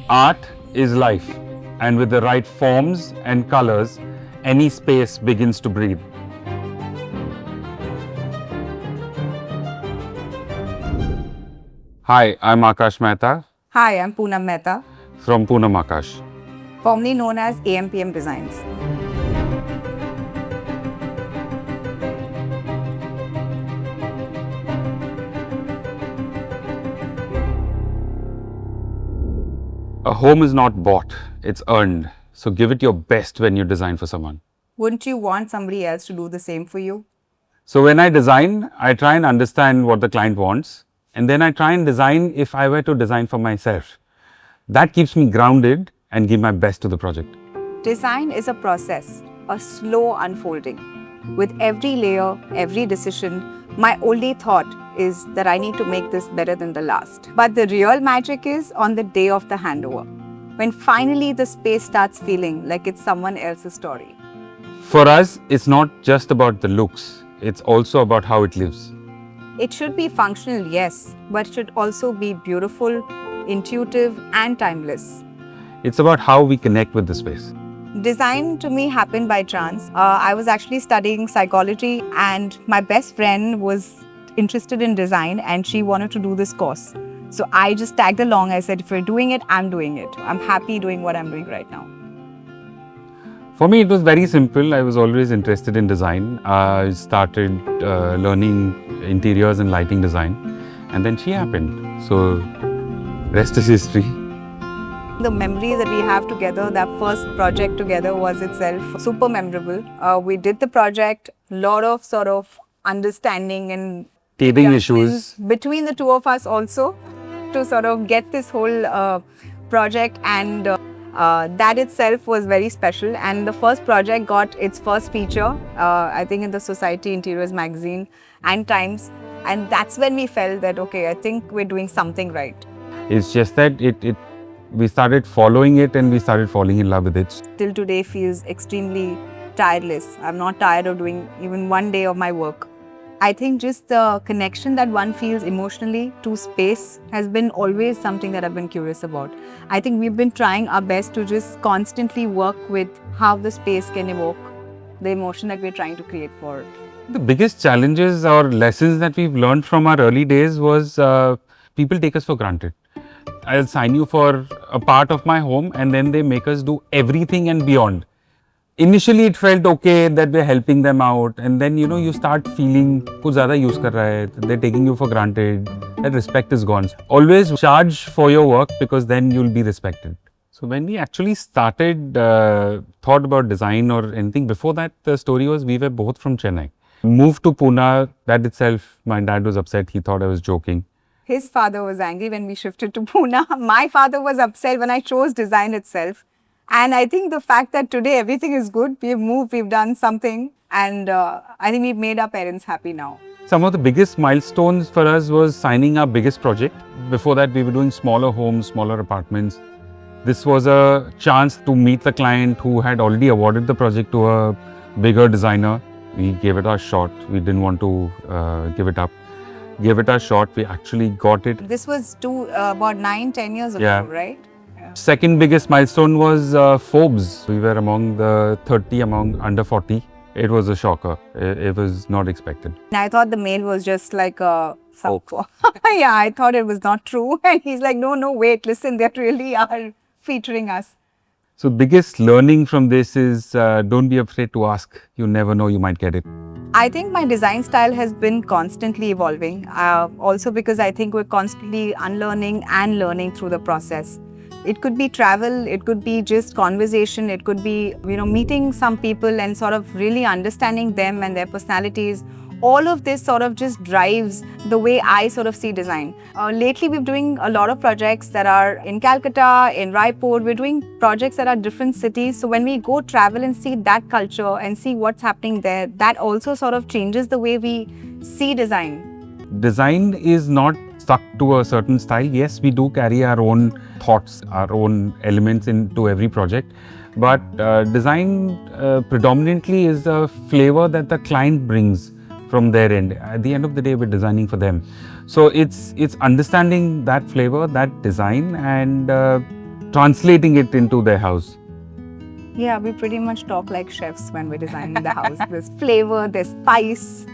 Art is life, and with the right forms and colors, any space begins to breathe. Hi, I'm Akash Mehta Hi, I'm Poonam Mehta, from Poonam Akash. formerly known as AMPM Designs. A home is not bought, it's earned. So give it your best when you design for someone. Wouldn't you want somebody else to do the same for you? So when I design, I try and understand what the client wants, and then I try and design if I were to design for myself. That keeps me grounded and give my best to the project. Design is a process, a slow unfolding. With every layer, every decision, my only thought is that I need to make this better than the last. But the real magic is on the day of the handover, when finally the space starts feeling like it's someone else's story. For us, it's not just about the looks, it's also about how it lives. It should be functional, yes, but it should also be beautiful, intuitive, and timeless. It's about how we connect with the space. Design to me happened by chance. I was actually studying psychology, and my best friend was interested in design and she wanted to do this course. So I just tagged along. I said, if you're doing it, I'm doing it. I'm happy doing what I'm doing right now. For me, it was very simple. I was always interested in design. I started learning interiors and lighting design, and then she happened. So, rest is history. The memories that we have together, that first project together was itself super memorable. We did the project, lot of sort of understanding and Teething adjustments issues. between the two of us also to sort of get this whole project, and that itself was very special. And the first project got its first feature, I think in the Society Interiors magazine and Times, and that's when we felt that okay, I think we're doing something right. It's just that we started following it and we started falling in love with it. Till today feels extremely tireless. I'm not tired of doing even one day of my work. I think just the connection that one feels emotionally to space has been always something that I've been curious about. I think we've been trying our best to just constantly work with how the space can evoke the emotion that we're trying to create for it. The biggest challenges or lessons that we've learned from our early days was people take us for granted. I'll sign you for a part of my home and then they make us do everything and beyond. Initially it felt okay that we're helping them out, and then you start feeling कुछ ज़्यादा use कर रहा है, they're taking you for granted, that respect is gone. Always charge for your work because then you'll be respected. So when we actually started thought about design or anything, before that the story was we were both from Chennai. Moved to Pune, that itself my dad was upset, he thought I was joking. His father was angry when we shifted to Pune. My father was upset when I chose design itself. And I think the fact that today everything is good, we've moved, we've done something, and I think we've made our parents happy now. Some of the biggest milestones for us was signing our biggest project. Before that, we were doing smaller homes, smaller apartments. This was a chance to meet the client who had already awarded the project to a bigger designer. We gave it our shot. We didn't want to give it up. Gave it a shot. We actually got it. This was about 9-10 years ago, Yeah. right? Second biggest milestone was Forbes. We were among the 30 among under 40. It was a shocker. It was not expected. And I thought the mail was just like a... yeah, I thought it was not true. And he's like, no, wait, listen, they really are featuring us. So biggest learning from this is don't be afraid to ask. You never know, you might get it. I think my design style has been constantly evolving. Also because I think we're constantly unlearning and learning through the process. It could be travel, it could be just conversation, it could be, meeting some people and sort of really understanding them and their personalities. All of this sort of just drives the way I sort of see design. Lately, we're doing a lot of projects that are in Calcutta, in Raipur. We're doing projects that are different cities. So when we go travel and see that culture and see what's happening there, that also sort of changes the way we see design. Design is not stuck to a certain style. Yes, we do carry our own thoughts, our own elements into every project. But design predominantly is a flavor that the client brings from their end. At the end of the day, we're designing for them. So it's understanding that flavor, that design, and translating it into their house. Yeah, we pretty much talk like chefs when we're designing the house. There's flavor, there's spice.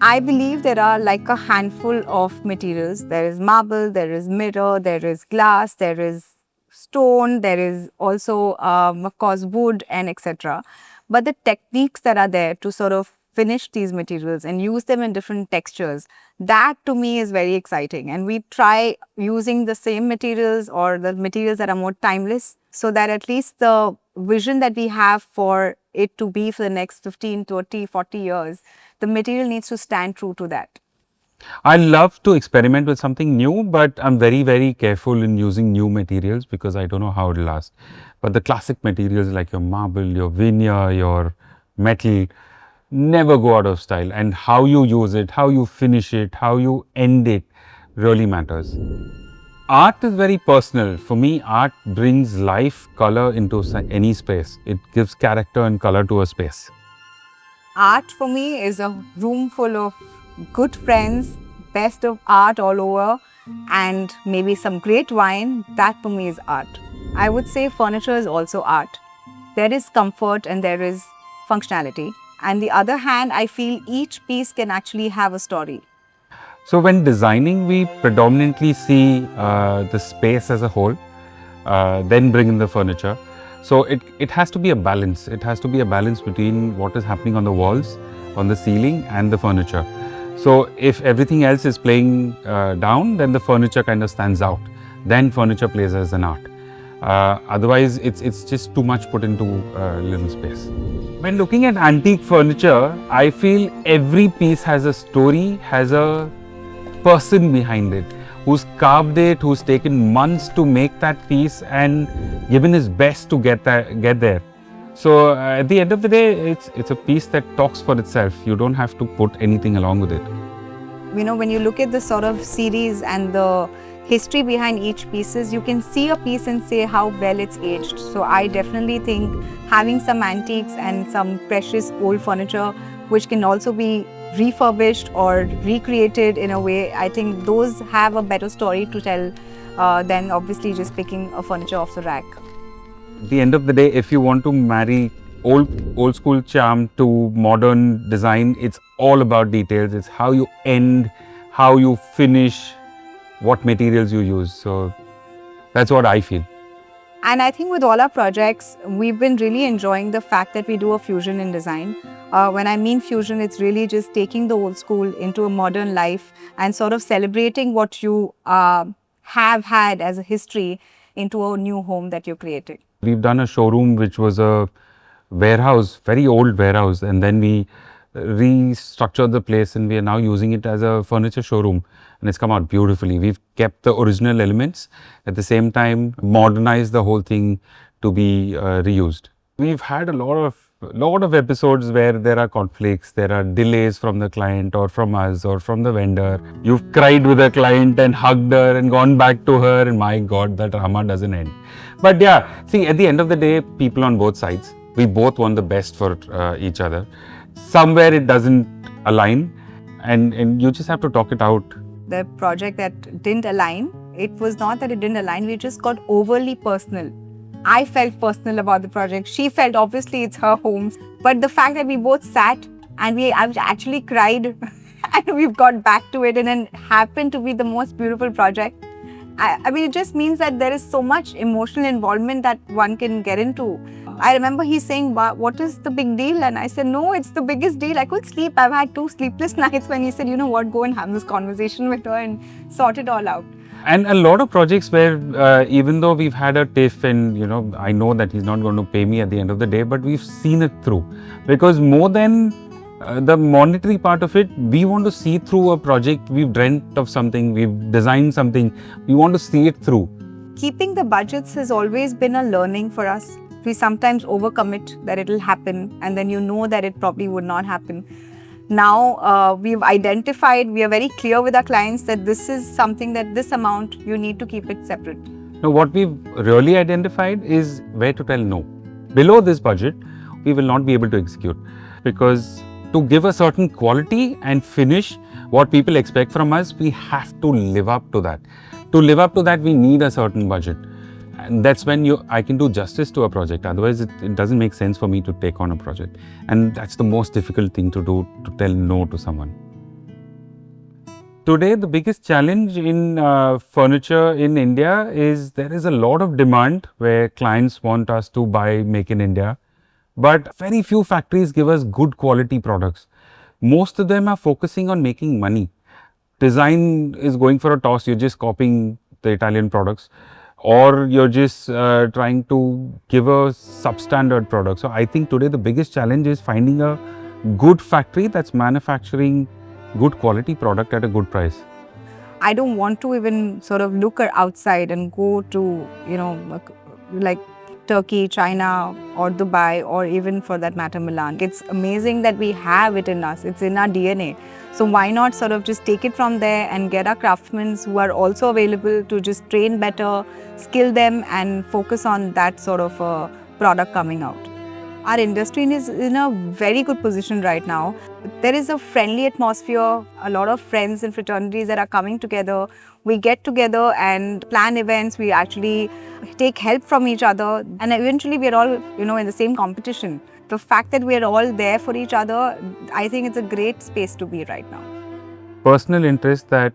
I believe there are like a handful of materials. There is marble, there is mirror, there is glass, there is stone, there is also, of course, wood and etc. But the techniques that are there to sort of finish these materials and use them in different textures, that to me is very exciting. And we try using the same materials or the materials that are more timeless, so that at least the vision that we have for it to be for the next 15, 30, 40 years, the material needs to stand true to that. I love to experiment with something new, but I'm very, very careful in using new materials because I don't know how it'll last. But the classic materials like your marble, your veneer, your metal never go out of style. And how you use it, how you finish it, how you end it really matters. Art is very personal. For me, art brings life, color into any space. It gives character and color to a space. Art for me is a room full of good friends, best of art all over, and maybe some great wine. That for me is art. I would say furniture is also art. There is comfort and there is functionality. And the other hand, I feel each piece can actually have a story. So when designing, we predominantly see the space as a whole, then bring in the furniture. So it has to be a balance. It has to be a balance between what is happening on the walls, on the ceiling and the furniture. So if everything else is playing down, then the furniture kind of stands out. Then furniture plays as an art. Otherwise, it's just too much put into little space. When looking at antique furniture, I feel every piece has a story, has a person behind it, who's carved it, who's taken months to make that piece and given his best to get there. So at the end of the day, it's a piece that talks for itself. You don't have to put anything along with it. You know, when you look at the sort of series and the history behind each pieces, you can see a piece and say how well it's aged. So I definitely think having some antiques and some precious old furniture, which can also be refurbished or recreated in a way, I think those have a better story to tell than obviously just picking a furniture off the rack. At the end of the day, if you want to marry old school charm to modern design, it's all about details. It's how you end, how you finish, what materials you use. So that's what I feel. And I think with all our projects, we've been really enjoying the fact that we do a fusion in design. When I mean fusion, it's really just taking the old school into a modern life and sort of celebrating what you have had as a history into a new home that you're creating. We've done a showroom which was a warehouse, very old warehouse, and then we restructured the place and we are now using it as a furniture showroom, and it's come out beautifully. We've kept the original elements, at the same time modernized the whole thing to be reused. We've had a lot of episodes where there are conflicts, there are delays from the client or from us or from the vendor. You've cried with a client and hugged her and gone back to her, and my God, that drama doesn't end. But yeah, see, at the end of the day, people on both sides, we both want the best for each other. Somewhere it doesn't align, and you just have to talk it out. The project that didn't align, it was not that it didn't align, we just got overly personal. I felt personal about the project. She felt obviously it's her home. But the fact that we both sat and I actually cried and we've got back to it and then happened to be the most beautiful project. I mean, it just means that there is so much emotional involvement that one can get into. I remember he saying, what is the big deal? And I said, no, it's the biggest deal. I couldn't sleep. I've had 2 sleepless nights when he said, you know what, go and have this conversation with her and sort it all out. And a lot of projects where even though we've had a tiff and, I know that he's not going to pay me at the end of the day, but we've seen it through. Because more than the monetary part of it, we want to see through a project. We've dreamt of something, we've designed something, we want to see it through. Keeping the budgets has always been a learning for us. We sometimes overcommit that it'll happen and then you know that it probably would not happen. Now we've identified, we are very clear with our clients that this is something that this amount, you need to keep it separate. Now what we've really identified is where to tell no. Below this budget, we will not be able to execute, because to give a certain quality and finish what people expect from us, we have to live up to that. To live up to that, we need a certain budget. And that's when I can do justice to a project. Otherwise, it doesn't make sense for me to take on a project. And that's the most difficult thing to do, to tell no to someone. Today, the biggest challenge in furniture in India is there is a lot of demand where clients want us to buy make in India, but very few factories give us good quality products. Most of them are focusing on making money. Design is going for a toss, you're just copying the Italian products, or you're just trying to give a substandard product. So I think today the biggest challenge is finding a good factory that's manufacturing good quality product at a good price. I don't want to even sort of look outside and go to, like Turkey, China, or Dubai, or even for that matter, Milan. It's amazing that we have it in us, it's in our DNA. So why not sort of just take it from there and get our craftsmen who are also available to just train better, skill them, and focus on that sort of a product coming out. Our industry is in a very good position right now. There is a friendly atmosphere, a lot of friends and fraternities that are coming together. We get together and plan events. We actually take help from each other, and eventually we are all, in the same competition. The fact that we are all there for each other, I think it's a great space to be right now. Personal interest that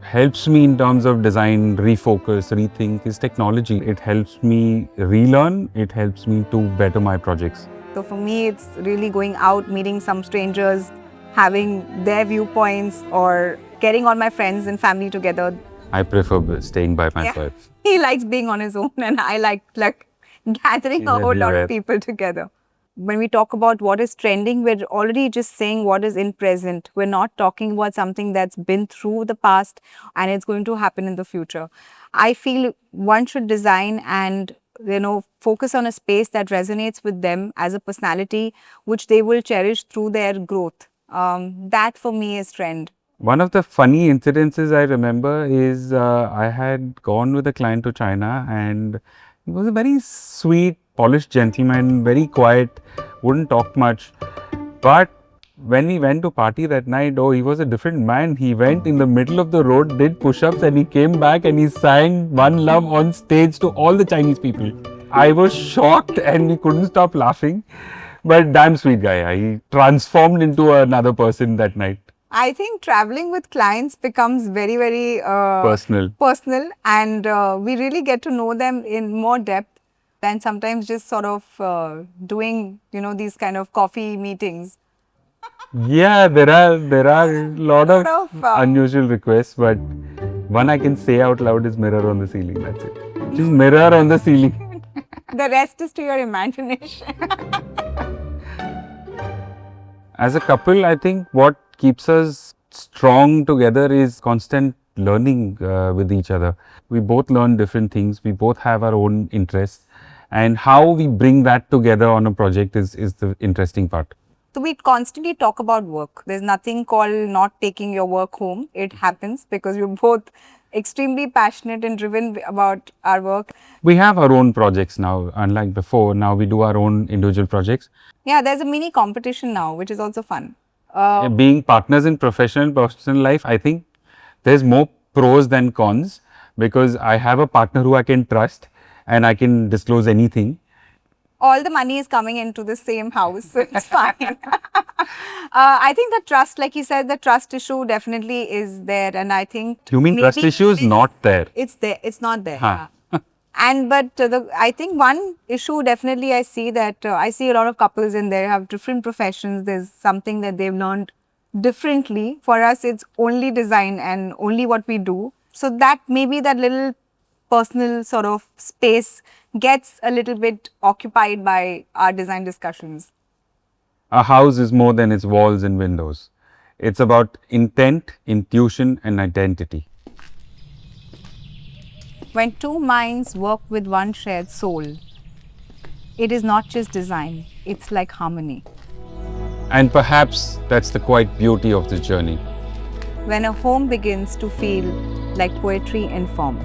helps me in terms of design, refocus, rethink is technology. It helps me relearn, it helps me to better my projects. So for me, it's really going out, meeting some strangers, having their viewpoints, or getting all my friends and family together. I prefer staying by myself. Yeah. He likes being on his own, and I like gathering a whole lot of people together. When we talk about what is trending, we're already just saying what is in present. We're not talking about something that's been through the past and it's going to happen in the future. I feel one should design and focus on a space that resonates with them as a personality, which they will cherish through their growth. That for me is trend. One of the funny incidences I remember is I had gone with a client to China, and he was a very sweet, polished gentleman, very quiet, wouldn't talk much. But when we went to party that night, he was a different man. He went in the middle of the road, did push-ups, and he came back and he sang One Love on stage to all the Chinese people. I was shocked and we couldn't stop laughing. But damn sweet guy. He transformed into another person that night. I think traveling with clients becomes very, very personal, and we really get to know them in more depth than sometimes just sort of doing, these kind of coffee meetings. Yeah, there are a lot of unusual requests, but one I can say out loud is mirror on the ceiling. That's it. Just mirror on the ceiling. The rest is to your imagination. As a couple, I think what keeps us strong together is constant learning with each other. We both learn different things. We both have our own interests, and how we bring that together on a project is the interesting part. So we constantly talk about work. There's nothing called not taking your work home. It happens because we're both extremely passionate and driven about our work. We have our own projects now, unlike before. Now we do our own individual projects. Yeah, there's a mini competition now, which is also fun. Being partners in professional life, I think there's more pros than cons, because I have a partner who I can trust and I can disclose anything. All the money is coming into the same house, so it's fine. I think the trust, like you said, the trust issue definitely is there, and I think... You mean trust issue is not there? It's there, it's not there. Huh. I think one issue definitely I see that I see a lot of couples in there have different professions. There's something that they've learned differently. For us, it's only design and only what we do. So that maybe that little personal sort of space gets a little bit occupied by our design discussions. A house is more than its walls and windows. It's about intent, intuition, and identity. When two minds work with one shared soul, it is not just design, it's like harmony. And perhaps that's the quiet beauty of this journey. When a home begins to feel like poetry in form.